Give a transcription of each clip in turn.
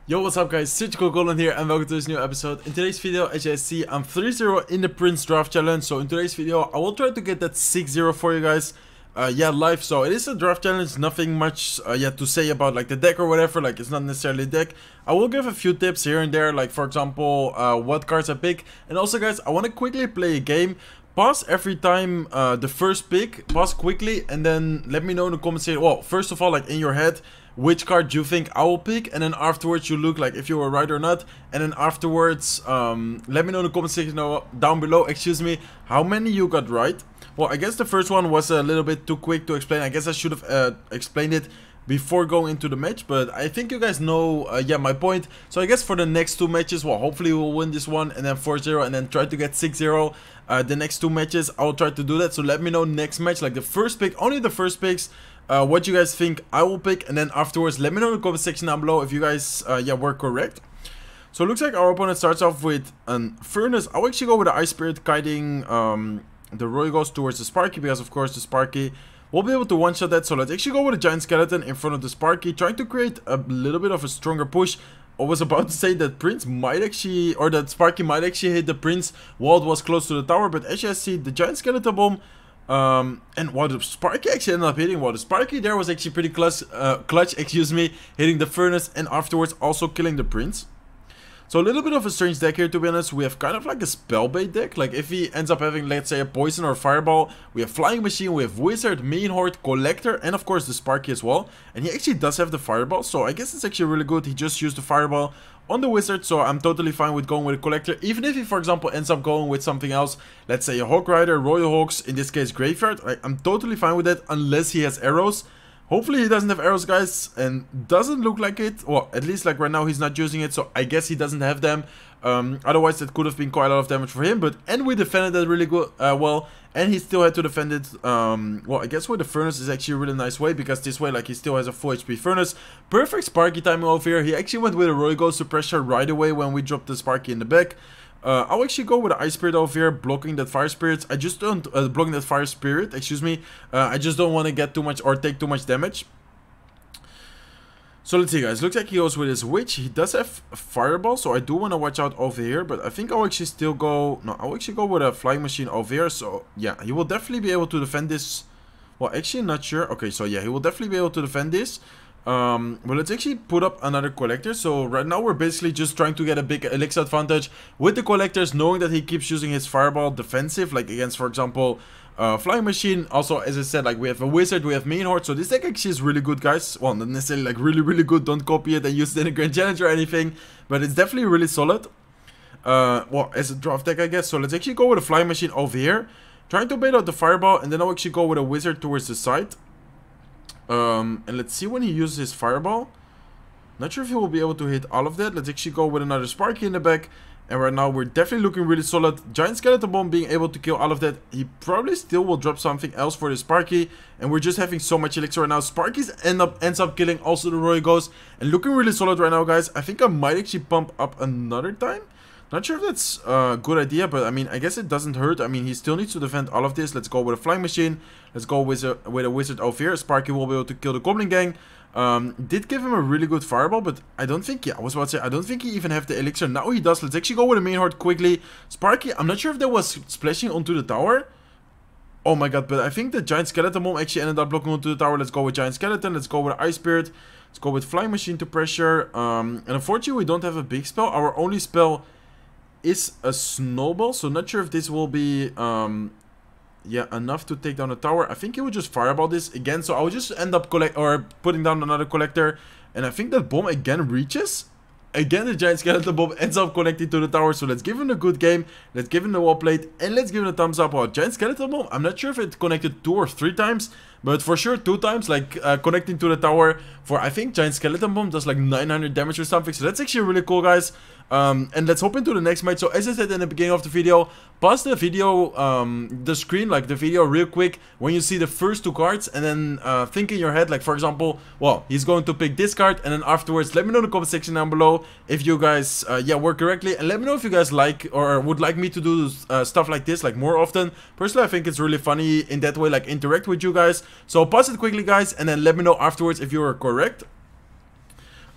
Yo, what's up guys, Surgical Goblin here and welcome to this new episode. In today's video, as you guys see, I'm 3-0 in the Prince Draft Challenge. So in today's video, I will try to get that 6-0 for you guys. Live. So it is a draft challenge, nothing much to say about like the deck or whatever, like it's not necessarily a deck. I will give a few tips here and there, like for example, what cards I pick. And also guys, I want to quickly play a game. Pause every time the first pick, pause quickly and then let me know in the comments here. Well, first of all, like in your head, which card you think I will pick, and then afterwards you look like if you were right or not, and then afterwards let me know in the comment section down below, excuse me, how many you got right. Well, I guess the first one was a little bit too quick to explain. I guess I should have explained it before going into the match, but I think you guys know my point. So I guess for the next two matches, well, hopefully we'll win this one and then 4-0 and then try to get 6-0 the next two matches. I'll try to do that, so let me know next match, like the first pick, only the first picks, what you guys think I will pick, and then afterwards let me know in the comment section down below if you guys were correct. So it looks like our opponent starts off with a Furnace. I'll actually go with the Ice Spirit, kiting the Roy goes towards the Sparky, because of course the Sparky will be able to one-shot that. So let's actually go with a Giant Skeleton in front of the Sparky, trying to create a little bit of a stronger push. I was about to say that Prince might actually, or that Sparky might actually hit the Prince while it was close to the tower, but as you guys see, the Giant Skeleton Bomb and while the Sparky actually ended up hitting, the Sparky there was actually pretty clutch, excuse me, hitting the Furnace and afterwards also killing the Prince. So a little bit of a strange deck here, to be honest. We have kind of like a spell bait deck. Like if he ends up having, let's say, a Poison or a Fireball, we have Flying Machine, we have Wizard, Mean Horde, Collector, and of course the Sparky as well. And he actually does have the Fireball, so I guess it's actually really good. He just used the Fireball on the Wizard, so I'm totally fine with going with a Collector. Even if he, for example, ends up going with something else, let's say a Hawk Rider, Royal Hawks, in this case Graveyard, I'm totally fine with that, unless he has arrows. Hopefully he doesn't have arrows, guys, and doesn't look like it. Well, at least like right now he's not using it, so I guess he doesn't have them. Otherwise that could have been quite a lot of damage for him, and we defended that really good, well, and he still had to defend it, well, I guess with the Furnace is actually a really nice way, because this way, like, he still has a full HP Furnace. Perfect Sparky timing over here. He actually went with a Roy Ghost to pressure right away when we dropped the Sparky in the back. I'll actually go with the Ice Spirit over here, blocking that Fire Spirit. I just don't, blocking that Fire Spirit, excuse me. I just don't want to get too much or take too much damage. So let's see, guys. Looks like he goes with his Witch. He does have Fireball, so I do want to watch out over here. But I think I'll actually still go, no, I'll actually go with a Flying Machine over here. So yeah, he will definitely be able to defend this. Well, actually not sure. Okay, so yeah, he will definitely be able to defend this. But let's actually put up another Collector. So right now we're basically just trying to get a big elixir advantage with the Collectors, knowing that he keeps using his Fireball defensive, like against, for example, Flying Machine. Also, as I said, like we have a Wizard, we have Mean Horde, so this deck actually is really good, guys. Well, not necessarily like really good, don't copy it and use it in a Grand Challenge or anything, but it's definitely really solid. Well, as a draft deck, I guess. So let's actually go with a Flying Machine over here, trying to bait out the Fireball, and then I'll actually go with a Wizard towards the side. And let's see when he uses his Fireball. Not sure if he will be able to hit all of that. Let's actually go with another Sparky in the back. And right now we're definitely looking really solid. Giant Skeleton Bomb being able to kill all of that. He probably still will drop something else for the Sparky. And we're just having so much elixir right now. Sparky's ends up killing also the Roy Ghost. And looking really solid right now, guys. I think I might actually pump up another time. Not sure if that's a good idea, but I mean, I guess it doesn't hurt. I mean, he still needs to defend all of this. Let's go with a Flying Machine. Let's go with a Wizard over here. Sparky will be able to kill the Goblin Gang. Did give him a really good Fireball, but I don't think, yeah, I was about to say, I don't think he even have the elixir. Now he does. Let's actually go with a Mean Horde quickly. Sparky, I'm not sure if that was splashing onto the tower. Oh my god, but I think the Giant Skeleton Bomb actually ended up blocking onto the tower. Let's go with Giant Skeleton. Let's go with Ice Spirit. Let's go with Flying Machine to pressure. And unfortunately, we don't have a big spell. Our only spell is a Snowball, so not sure if this will be yeah, enough to take down the tower. I think he would just Fireball this again, so I will just end up putting down another Collector, and I think that bomb again reaches. Again, the Giant Skeleton Bomb ends up connecting to the tower, so let's give him a good game. Let's give him the wall plate, and let's give him a thumbs up. Well, Giant Skeleton Bomb, I'm not sure if it connected 2 or 3 times, but for sure 2 times, like connecting to the tower for, I think Giant Skeleton Bomb does like 900 damage or something, so that's actually really cool, guys. And let's hop into the next match. So as I said in the beginning of the video, pause the video, the screen, like the video real quick when you see the first 2 cards, and then think in your head, like for example, well, he's going to pick this card, and then afterwards let me know in the comment section down below if you guys work correctly, and let me know if you guys like or would like me to do stuff like this like more often. Personally, I think it's really funny in that way, like interact with you guys. So pause it quickly, guys, and then let me know afterwards if you are correct.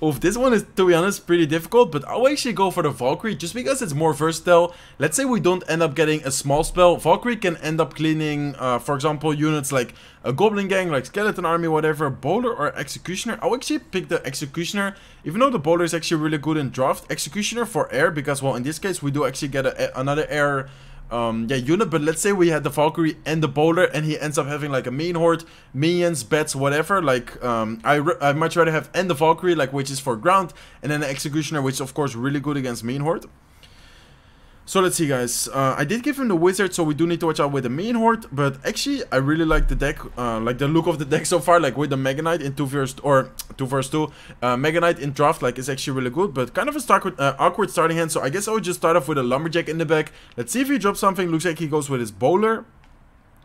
Oof, this one is, to be honest, pretty difficult, but I'll actually go for the Valkyrie just because it's more versatile. Let's say we don't end up getting a small spell. Valkyrie can end up cleaning, for example, units like a Goblin Gang, like Skeleton Army, whatever, Bowler or Executioner. I'll actually pick the Executioner, even though the Bowler is actually really good in draft. Executioner for air, because, well, in this case, we do actually get another air unit. But let's say we had the Valkyrie and the Bowler and he ends up having like a main horde, minions, bats, whatever. Like I much rather have the Valkyrie, like, which is for ground, and then the Executioner, which is of course really good against main horde. So let's see, guys. I did give him the Wizard, so we do need to watch out with the main horde. But actually, I really like the deck, like the look of the deck so far. Like with the Mega Knight in 2 vs 2, Mega Knight in draft, like, is actually really good. But kind of a awkward starting hand. So I guess I would just start off with a Lumberjack in the back. Let's see if he drops something. Looks like he goes with his Bowler.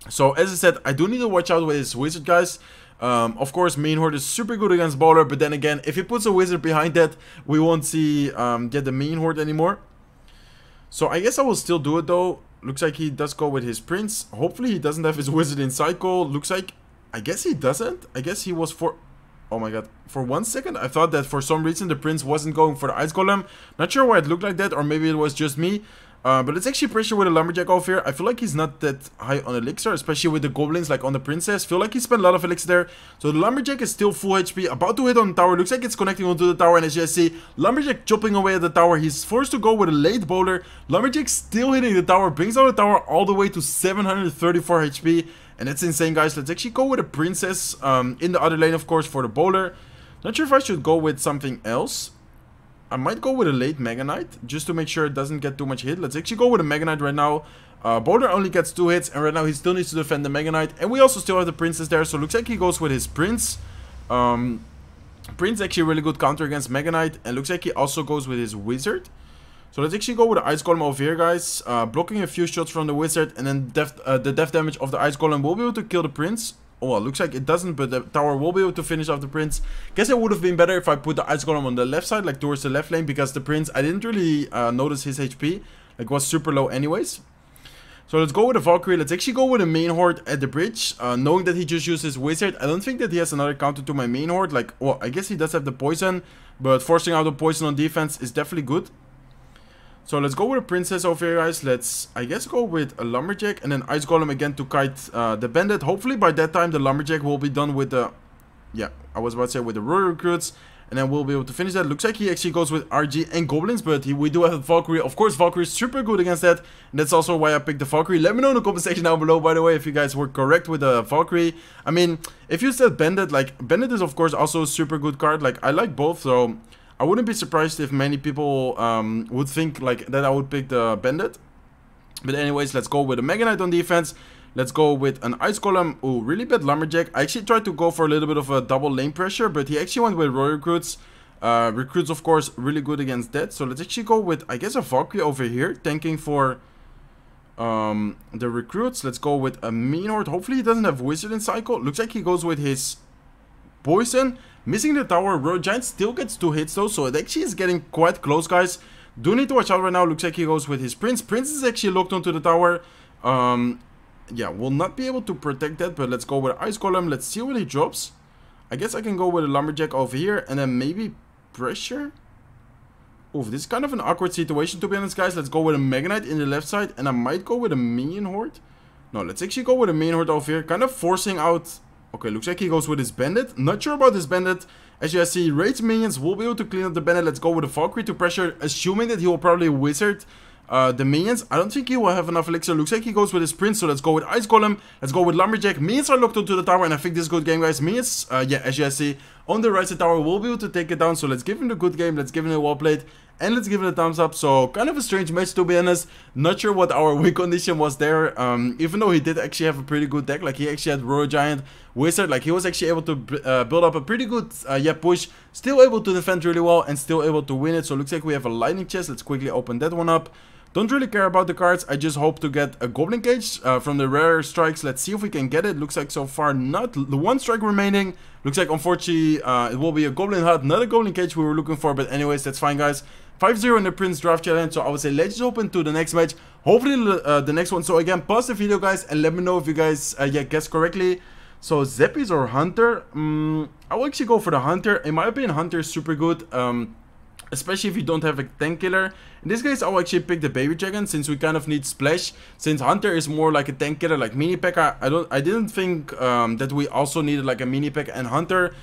So as I said, I do need to watch out with his Wizard, guys. Of course, main horde is super good against Bowler. But then again, if he puts a Wizard behind that, we won't see get the main horde anymore. So I guess I will still do it though. Looks like he does go with his Prince. Hopefully he doesn't have his Wizard in cycle. Looks like, I guess he doesn't. I guess he was for, oh my god. For 1 second I thought that for some reason the Prince wasn't going for the Ice Golem. Not sure why it looked like that, or maybe it was just me. But it's actually pressure with a Lumberjack over here. I feel like he's not that high on Elixir, especially with the Goblins, like on the Princess. Feel like he spent a lot of Elixir there. So the Lumberjack is still full HP, about to hit on the tower. Looks like it's connecting onto the tower, and as you guys see, Lumberjack chopping away at the tower. He's forced to go with a late Bowler. Lumberjack still hitting the tower, brings down the tower all the way to 734 HP. And that's insane, guys. Let's actually go with a Princess in the other lane, of course, for the Bowler. Not sure if I should go with something else. I might go with a late Mega Knight, just to make sure it doesn't get too much hit. Let's actually go with a Mega Knight right now. Bowler only gets 2 hits, and right now he still needs to defend the Mega Knight. And we also still have the Princess there, so it looks like he goes with his Prince. Prince actually a really good counter against Mega Knight, and looks like he also goes with his Wizard. So let's actually go with the Ice Golem over here, guys. Blocking a few shots from the Wizard, and then the def damage of the Ice Golem will be able to kill the Prince. Oh, well, looks like it doesn't, but the tower will be able to finish off the Prince. Guess it would have been better if I put the Ice Golem on the left side, like towards the left lane, because the Prince, I didn't really notice his HP, like, was super low anyways. So let's go with the Valkyrie. Let's actually go with the main horde at the bridge, knowing that he just used his Wizard. I don't think that he has another counter to my main horde. Like, well, I guess he does have the poison, but forcing out the poison on defense is definitely good. So let's go with a Princess over here, guys. Let's, I guess, go with a Lumberjack and then Ice Golem again to kite the Bandit. Hopefully by that time the Lumberjack will be done with the, yeah, I was about to say with the Royal Recruits. And then we'll be able to finish that. Looks like he actually goes with RG and Goblins, but we do have Valkyrie. Of course, Valkyrie is super good against that. And that's also why I picked the Valkyrie. Let me know in the comment section down below, by the way, if you guys were correct with the Valkyrie. I mean, if you said Bandit, like, Bandit is of course also a super good card. Like, I like both, so I wouldn't be surprised if many people would think like that I would pick the Bandit. But anyways, let's go with a Mega Knight on defense. Let's go with an Ice Golem. Oh, really bad Lumberjack. I actually tried to go for a little bit of a double lane pressure, but he actually went with Royal Recruits. Recruits, of course, really good against that. So let's actually go with, I guess, a Valkyrie over here, tanking for the Recruits. Let's go with a Mean Horde. Hopefully he doesn't have Wizard in cycle. Looks like he goes with his Poison. Missing the tower. Road Giant still gets 2 hits though, so it actually is getting quite close, guys. Do need to watch out right now. Looks like he goes with his Prince. Prince is actually locked onto the tower. Yeah, we'll not be able to protect that, but let's go with Ice Golem. Let's see what he drops. I guess I can go with a Lumberjack over here, and then maybe pressure. Oof, this is kind of an awkward situation, to be honest, guys. Let's go with a Mega Knight in the left side, and I might go with a Minion Horde. No, let's actually go with a Minion Horde over here, kind of forcing out. Okay, looks like he goes with his Bandit. Not sure about this Bandit. As you guys see, Raids minions will be able to clean up the Bandit. Let's go with a Valkyrie to pressure, assuming that he will probably Wizard the minions. I don't think he will have enough elixir. Looks like he goes with his Prince, so let's go with Ice Golem. Let's go with Lumberjack. Minions are locked onto the tower, and I think this is a good game, guys. Minions, yeah, as you guys see, on the right side tower, will be able to take it down. So let's give him the good game. Let's give him a well played. And let's give it a thumbs up. So kind of a strange match, to be honest. Not sure what our win condition was there. Even though he did actually have a pretty good deck. Like he actually had Royal Giant, Wizard. Like he was actually able to build up a pretty good yeah, push. Still able to defend really well and still able to win it. So it looks like we have a lightning chest. Let's quickly open that one up. Don't really care about the cards. I just hope to get a Goblin Cage from the rare strikes. Let's see if we can get it. Looks like so far not. The one strike remaining. Looks like unfortunately it will be a Goblin Hut. Not a Goblin Cage we were looking for. But anyways, that's fine, guys. 5-0 in the Prince Draft Challenge. So I would say let's just open to the next match. Hopefully the next one. So again, pause the video, guys, and let me know if you guys yeah, guessed correctly. So Zeppies or Hunter? I will actually go for the Hunter. In my opinion, Hunter is super good. Especially if you don't have a tank killer. In this case, I'll actually pick the Baby Dragon since we kind of need splash. Since Hunter is more like a tank killer, like mini pack. I didn't think that we also needed like a mini pack and Hunter.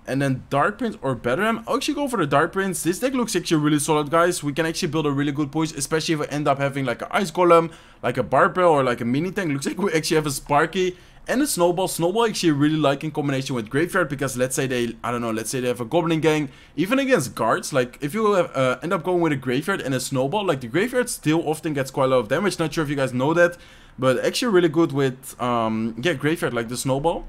And then Dark Prince or Batteram. I'll actually go for the Dark Prince. This deck looks actually really solid, guys. We can actually build a really good push, especially if we end up having like an Ice Golem, like a Barbell, or like a mini tank. Looks like we actually have a Sparky and a Snowball. Snowball I actually really like in combination with Graveyard, because let's say they, I don't know, let's say they have a Goblin Gang, even against guards, like if you have, end up going with a Graveyard and a Snowball, like the Graveyard still often gets quite a lot of damage. Not sure if you guys know that, but actually really good with, yeah, Graveyard, like the Snowball.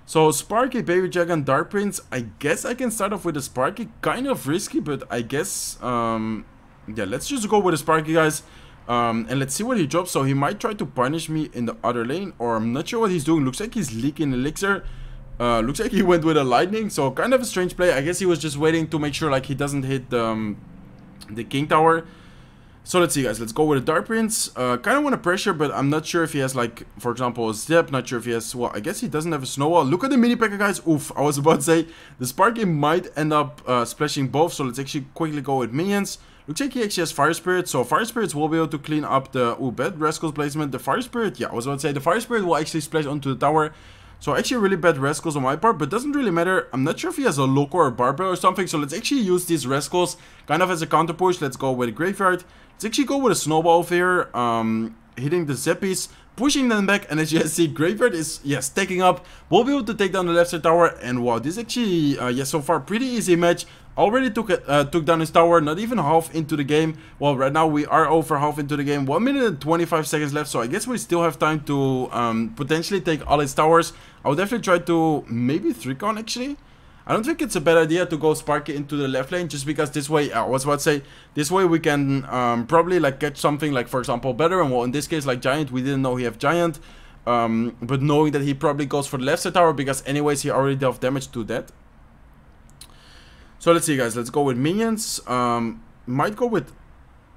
So Sparky, Baby Dragon, Dark Prince, I guess I can start off with a Sparky, kind of risky, but I guess, yeah, let's just go with a Sparky, guys. And let's see what he drops. So he might try to punish me in the other lane, or I'm not sure what he's doing. Looks like he's leaking elixir. Looks like he went with a lightning, so kind of a strange play. I guess he was just waiting to make sure like he doesn't hit the King Tower. So let's see, guys, let's go with a Dark Prince. Kind of want to pressure, but I'm not sure if he has like, for example, a Zep. Not sure if he has, well, I guess he doesn't have a Snowball. Look at the mini packer, guys. Oof, I was about to say the Sparky might end up splashing both. So let's actually quickly go with minions. Looks like he actually has Fire Spirit, so Fire Spirits will be able to clean up the bad Rascals placement. The Fire Spirit, yeah, I was about to say the Fire Spirit will actually splash onto the tower. So actually really bad Rascals on my part, but doesn't really matter. I'm not sure if he has a Loco or a Barbell or something, so let's actually use these Rascals kind of as a counter push. Let's go with a Graveyard. Let's actually go with a Snowball over here, hitting the Zeppies, pushing them back, and as you guys see, Graveyard is, yeah, stacking up. We'll be able to take down the left side tower, and wow, this is actually, yeah, so far pretty easy match. Already took down his tower, not even half into the game. Well, right now we are over half into the game. 1 minute and 25 seconds left, so I guess we still have time to potentially take all his towers. I would definitely try to maybe 3-con actually. I don't think it's a bad idea to go Sparky into the left lane, just because this way, I was about to say, this way we can probably like catch something like, for example, better. And well, in this case, like Giant, we didn't know he have Giant. But knowing that he probably goes for the left side tower, because anyways, he already dealt damage to that. So let's see, guys, let's go with minions. Might go with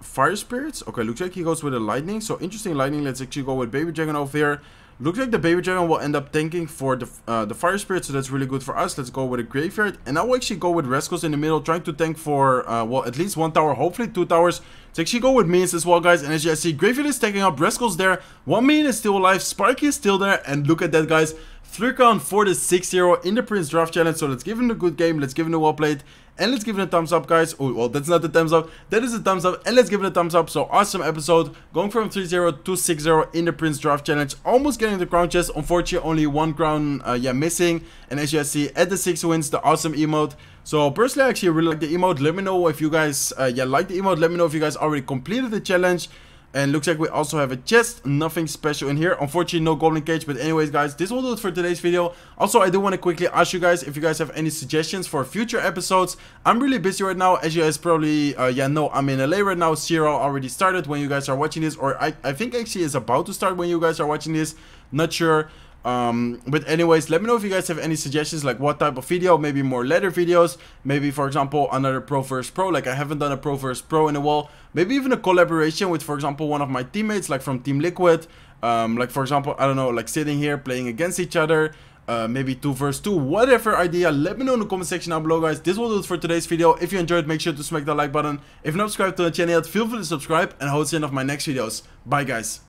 Fire Spirits. Okay, looks like he goes with a Lightning. So interesting Lightning. Let's actually go with Baby Dragon over here. Looks like the Baby Dragon will end up tanking for the Fire Spirit, so that's really good for us. Let's go with a Graveyard. And I will actually go with Rascals in the middle, trying to tank for, well, at least 1 tower, hopefully 2 towers. Let's actually go with minions as well, guys. And as you guys see, Graveyard is taking up, Rascals there. 1 minion is still alive, Sparky is still there. And look at that, guys. 3-count for the 6-0 in the Prince Draft Challenge. So let's give him a good game. Let's give him a well played. And let's give it a thumbs up, guys. Oh, well, that's not the thumbs up. That is a thumbs up. And let's give it a thumbs up. So awesome episode. Going from 3-0 to 6-0 in the Prince Draft Challenge. Almost getting the crown chest. Unfortunately, only 1 crown, yeah, missing. And as you guys see, at the 6 wins, the awesome emote. So personally, I actually really like the emote. Let me know if you guys, yeah, like the emote. Let me know if you guys already completed the challenge. And looks like we also have a chest, nothing special in here. Unfortunately, no Goblin Cage. But anyways, guys, this will do it for today's video. Also, I do want to quickly ask you guys if you guys have any suggestions for future episodes. I'm really busy right now. As you guys probably, yeah, know, I'm in LA right now. Zero already started when you guys are watching this. Or I think actually is about to start when you guys are watching this. Not sure. But anyways, let me know if you guys have any suggestions, like what type of video, maybe more ladder videos, maybe for example another Pro vs Pro, like I haven't done a Pro vs Pro in a while, maybe even a collaboration with, for example, one of my teammates, like from Team Liquid, like for example, I don't know, like sitting here playing against each other, maybe 2 vs 2, whatever idea, let me know in the comment section down below, guys. This will do it for today's video. If you enjoyed, make sure to smack that like button. If not subscribed to the channel yet, feel free to subscribe, and I hope to see you in my next videos. Bye, guys.